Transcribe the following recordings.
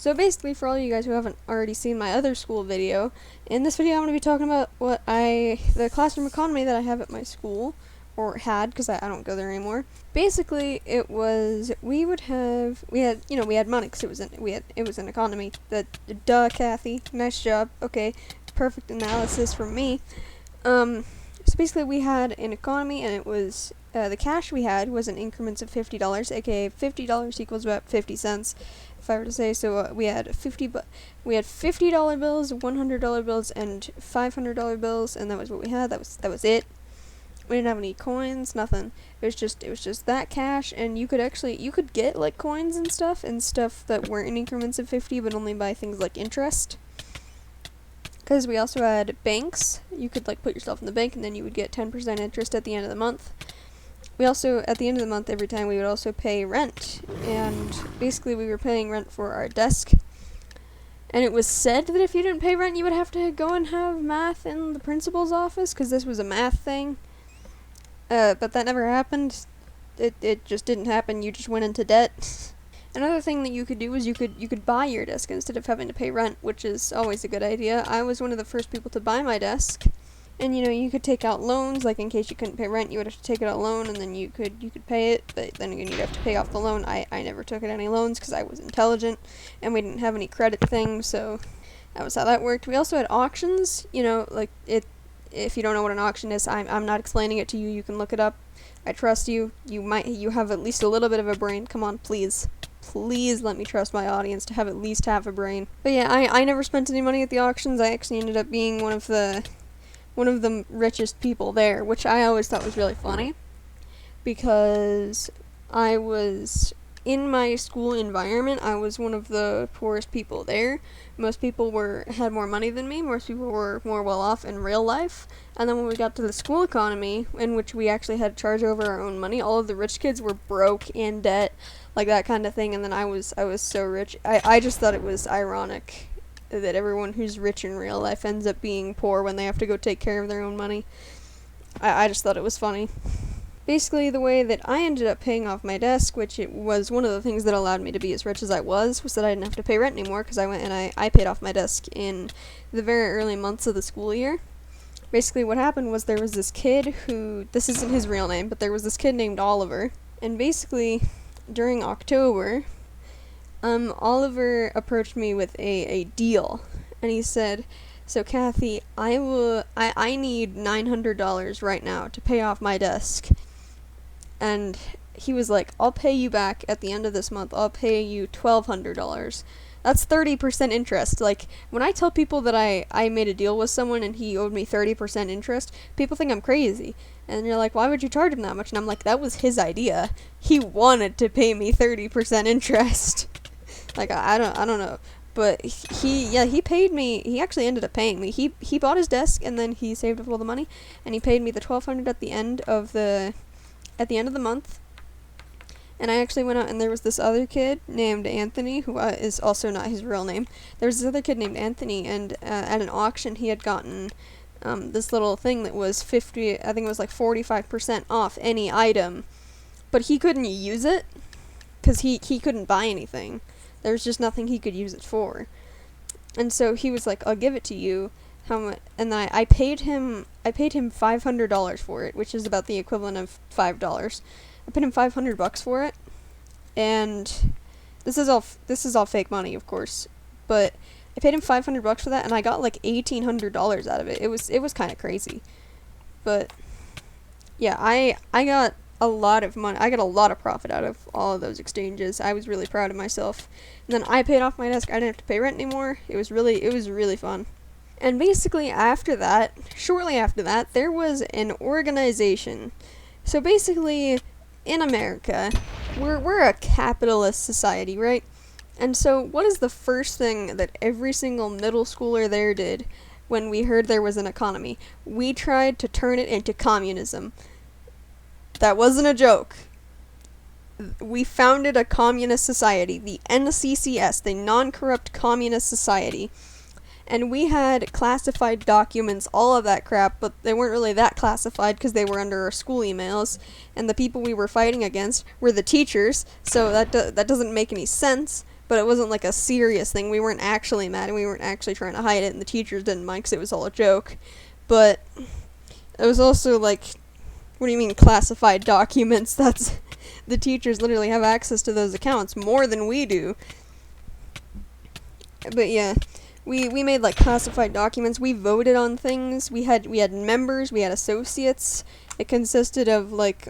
So basically, for all you guys who haven't already seen my other school video, in this video I'm going to be talking about the classroom economy that I have at my school, or had, because I don't go there anymore. Basically, it was, we had money, because it was an economy. Duh, Kathy, nice job. Okay, perfect analysis from me. So basically we had an economy, and it was, the cash we had was in increments of $50, aka $50 equals about 50 cents, if I were to say. So we had $50 bills, $100 bills, and $500 bills, and that was what we had. That was it. We didn't have any coins, nothing. It was just that cash, and you could get like coins and stuff that weren't in increments of 50, but only by things like interest. Because we also had banks. You could like put yourself in the bank, and then you would get 10% interest at the end of the month. We also, at the end of the month, every time, we would also pay rent, and basically we were paying rent for our desk. And it was said that if you didn't pay rent, you would have to go and have math in the principal's office, because this was a math thing. But that never happened. It just didn't happen. You just went into debt. Another thing that you could do was you could buy your desk instead of having to pay rent, which is always a good idea. I was one of the first people to buy my desk. And you could take out loans, like in case you couldn't pay rent, you would have to take out a loan, and then you could pay it, but then again you'd have to pay off the loan. I never took out any loans because I was intelligent, and we didn't have any credit things, so that was how that worked. We also had auctions, if you don't know what an auction is, I'm not explaining it to you, you can look it up. I trust you. You have at least a little bit of a brain. Come on, please. Please let me trust my audience to have at least half a brain. But yeah, I never spent any money at the auctions. I actually ended up being one of the richest people there, which I always thought was really funny, because I was, in my school environment, I was one of the poorest people there. Most people had more money than me, most people were more well off in real life, and then when we got to the school economy, in which we actually had to charge over our own money, all of the rich kids were broke, in debt, like that kind of thing, and then I was so rich. I just thought it was ironic that everyone who's rich in real life ends up being poor when they have to go take care of their own money. I just thought it was funny. Basically, the way that I ended up paying off my desk, which it was one of the things that allowed me to be as rich as I was that I didn't have to pay rent anymore, because I went and I paid off my desk in the very early months of the school year. Basically, what happened was there was this kid who, this isn't his real name, but there was this kid named Oliver, and basically, during October, Oliver approached me with a deal, and he said, "So Kathy, I need $900 right now to pay off my desk." And he was like, "I'll pay you back at the end of this month. I'll pay you $1,200. That's 30% interest. Like, when I tell people that I made a deal with someone and he owed me 30% interest, people think I'm crazy. And you're like, why would you charge him that much? And I'm like, that was his idea. He wanted to pay me 30% interest. Like, I don't know. But he paid me. He actually ended up paying me. He bought his desk, and then he saved up all the money, and he paid me the $1,200 at the end of the month. And I actually went out, and there was this other kid named Anthony, who is also not his real name. There was this other kid named Anthony, and at an auction he had gotten this little thing that was 50, I think it was like 45% off any item, but he couldn't use it because he couldn't buy anything. There was just nothing he could use it for. And so he was like, "I'll give it to you. How much?" And then I paid him $500 for it, which is about the equivalent of $5. I paid him $500 for it, and this is all fake money, of course. But I paid him $500 for that, and I got like $1,800 out of it. It was kind of crazy, but yeah, I got a lot of money. I got a lot of profit out of all of those exchanges. I was really proud of myself. And then I paid off my desk. I didn't have to pay rent anymore. It was really fun. And basically shortly after that, there was an organization. So basically, in America, we're a capitalist society, right? And so what is the first thing that every single middle schooler there did when we heard there was an economy? We tried to turn it into communism. That wasn't a joke. We founded a communist society, the NCCS, the Non-Corrupt Communist Society. And we had classified documents, all of that crap, but they weren't really that classified because they were under our school emails. And the people we were fighting against were the teachers, so that doesn't make any sense. but it wasn't like a serious thing. We weren't actually mad, and we weren't actually trying to hide it, and the teachers didn't mind because it was all a joke. But it was also like, what do you mean classified documents? That's the teachers literally have access to those accounts more than we do. But yeah, we made like classified documents. We voted on things. We had members. We had associates. It consisted of like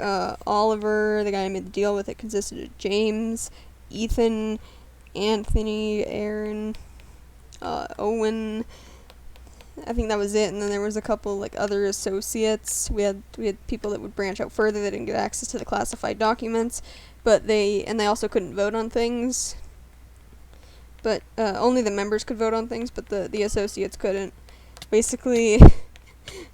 Oliver, the guy I made the deal with. It consisted of James, Ethan, Anthony, Aaron, Owen. I think that was it. And then there was a couple like other associates. We had people that would branch out further. They didn't get access to the classified documents, but they also couldn't vote on things. But only the members could vote on things, but the associates couldn't. Basically,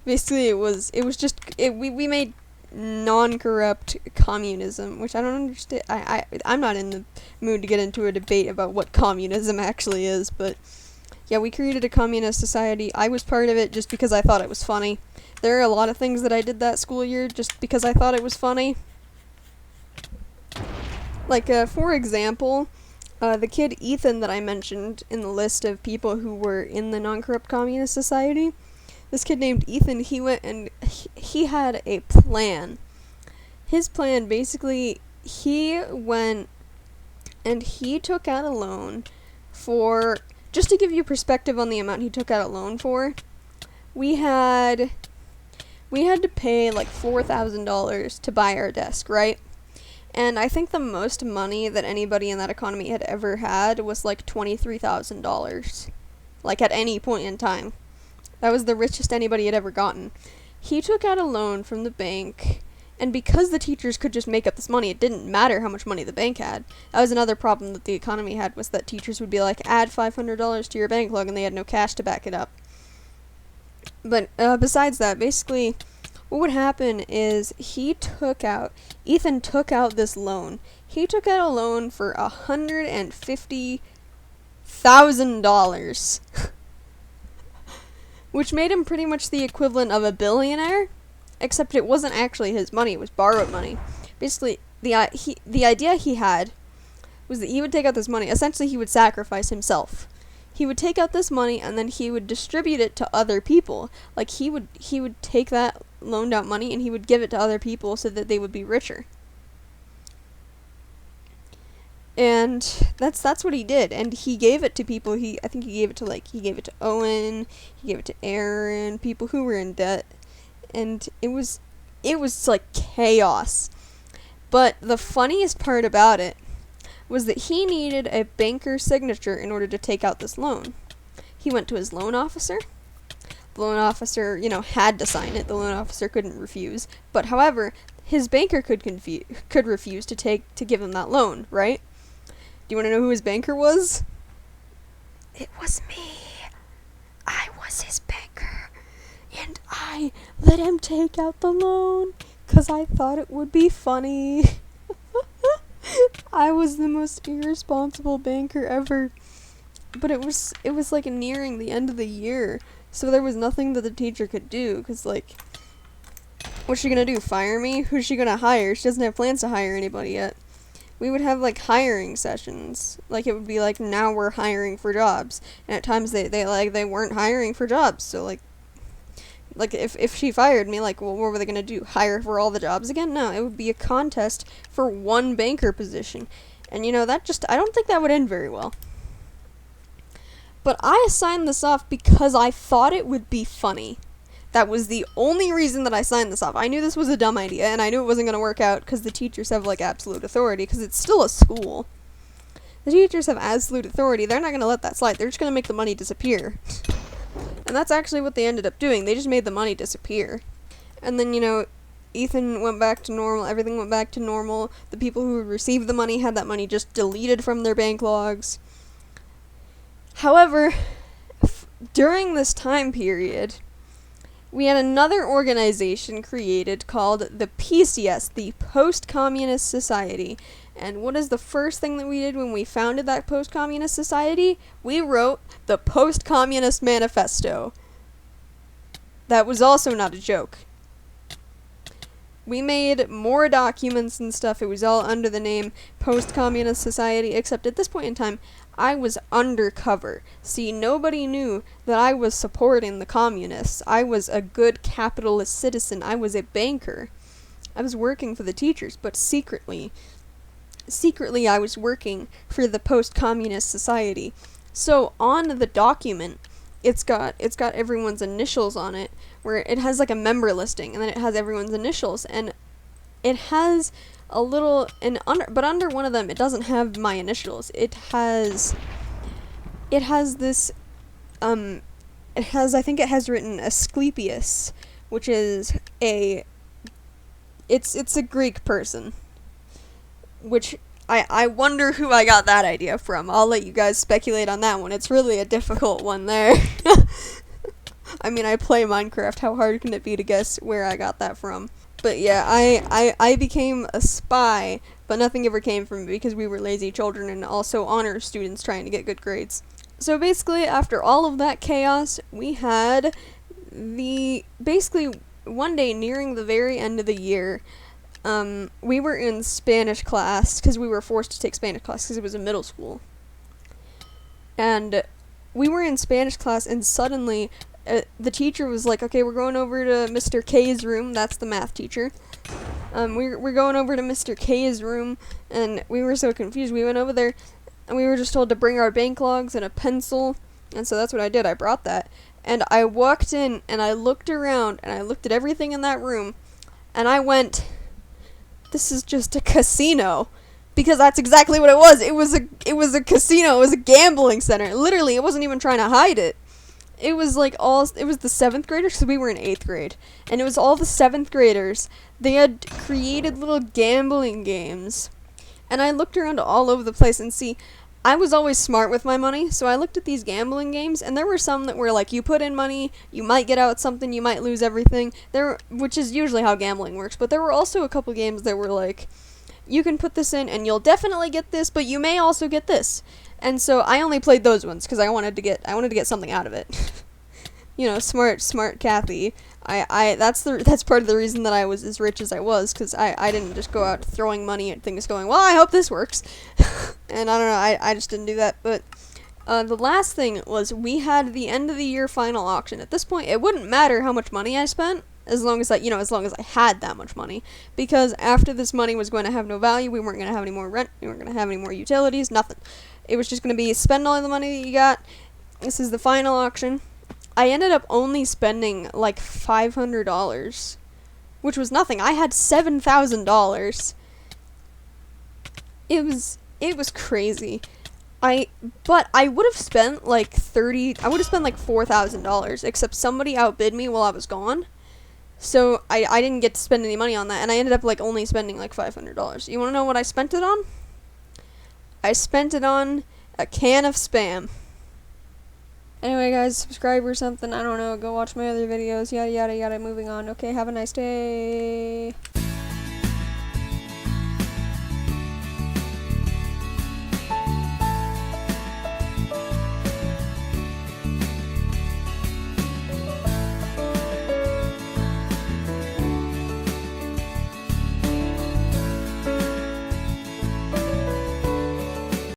it was just we made non-corrupt communism, which I don't understand. I'm not in the mood to get into a debate about what communism actually is, but yeah, we created a communist society. I was part of it just because I thought it was funny. There are a lot of things that I did that school year just because I thought it was funny. Like, for example, the kid Ethan that I mentioned in the list of people who were in the non-corrupt communist society, this kid named Ethan, he went and he had a plan. His plan, basically, he went and he took out a loan for, just to give you perspective on the amount he took out a loan for, we had to pay like $4,000 to buy our desk, right? And I think the most money that anybody in that economy had ever had was like $23,000. Like at any point in time. That was the richest anybody had ever gotten. He took out a loan from the bank, and because the teachers could just make up this money, it didn't matter how much money the bank had. That was another problem that the economy had, was that teachers would be like, add $500 to your bank log, and they had no cash to back it up. But besides that, basically, what would happen is Ethan took out this loan. He took out a loan for $150,000, which made him pretty much the equivalent of a billionaire, except it wasn't actually his money, it was borrowed money. Basically, the idea he had was that he would take out this money, essentially he would sacrifice himself. He would take out this money and then he would distribute it to other people. Like he would take that loaned out money and he would give it to other people so that they would be richer. And that's what he did. And he gave it to people. I think he gave it to Owen, he gave it to Aaron, people who were in debt. And it was like chaos. But the funniest part about it was that he needed a banker's signature in order to take out this loan. He went to his loan officer. The loan officer, had to sign it. The loan officer couldn't refuse. But however, his banker could refuse to give him that loan, right? Do you want to know who his banker was? It was me. I was his banker. And I let him take out the loan because I thought it would be funny. I was the most irresponsible banker ever. But it was like nearing the end of the year, so there was nothing that the teacher could do, because like, what's she gonna do, fire me? Who's she gonna hire? She doesn't have plans to hire anybody yet. We would have like hiring sessions, like it would be like, now we're hiring for jobs, and at times they weren't hiring for jobs, so like if she fired me, like, well, what were they gonna do, hire for all the jobs again? No, it would be a contest for one banker position, and I don't think that would end very well. But I signed this off because I thought it would be funny. That was the only reason that I signed this off. I knew this was a dumb idea, and I knew it wasn't going to work out because the teachers have, like, absolute authority, because it's still a school. The teachers have absolute authority. They're not going to let that slide. They're just going to make the money disappear. And that's actually what they ended up doing. They just made the money disappear. And then, Ethan went back to normal. Everything went back to normal. The people who received the money had that money just deleted from their bank logs. However, during this time period, we had another organization created called the PCS, the Post-Communist Society. And what is the first thing that we did when we founded that Post-Communist Society? We wrote the Post-Communist Manifesto. That was also not a joke. We made more documents and stuff. It was all under the name Post-Communist Society, except at this point in time, I was undercover. See, nobody knew that I was supporting the communists. I was a good capitalist citizen. I was a banker. I was working for the teachers, but secretly I was working for the post-communist society. So on the document, it's got everyone's initials on it, where it has like a member listing, and then it has everyone's initials, and it has a little but under one of them it doesn't have my initials. It has this I think it has written Asclepius, which is it's a Greek person, which I wonder who I got that idea from. I'll let you guys speculate on that one. It's really a difficult one there. I mean, I play Minecraft. How hard can it be to guess where I got that from? But yeah, I became a spy, but nothing ever came from it because we were lazy children and also honor students trying to get good grades. So basically, after all of that chaos, we had basically one day nearing the very end of the year, we were in Spanish class because we were forced to take Spanish class because it was a middle school. And we were in Spanish class, and suddenly the teacher was like, okay, we're going over to Mr. K's room. That's the math teacher. We're going over to Mr. K's room, and we were so confused. We went over there, and we were just told to bring our bank logs and a pencil, and so that's what I did. I brought that, and I walked in, and I looked around, and I looked at everything in that room, and I went, this is just a casino. Because that's exactly what it was. It was a casino. It was a gambling center. Literally, it wasn't even trying to hide it. It was like it was the 7th graders, because we were in 8th grade. And it was all the 7th graders. They had created little gambling games. And I looked around all over the place, and see, I was always smart with my money, so I looked at these gambling games, and there were some that were like, you put in money, you might get out something, you might lose everything, which is usually how gambling works. But there were also a couple games that were like, you can put this in and you'll definitely get this, but you may also get this. And so I only played those ones because I wanted to get something out of it. You know, smart Kathy. That's part of the reason that I was as rich as I was, because I didn't just go out throwing money at things going, well, I hope this works. And I don't know, I just didn't do that. But the last thing was, we had the end of the year final auction. At this point, it wouldn't matter how much money I spent, as long as I had that much money, because after this money was going to have no value, we weren't going to have any more rent, we weren't going to have any more utilities, nothing. It was just going to be spend all the money that you got. This is the final auction. I ended up only spending like $500, which was nothing. I had $7,000. It was crazy. But I would have spent like $4,000, except somebody outbid me while I was gone. So I didn't get to spend any money on that, and I ended up like only spending like $500. You want to know what I spent it on? I spent it on a can of Spam. Anyway, guys, subscribe or something. I don't know. Go watch my other videos. Yada yada yada. Moving on. Okay, have a nice day.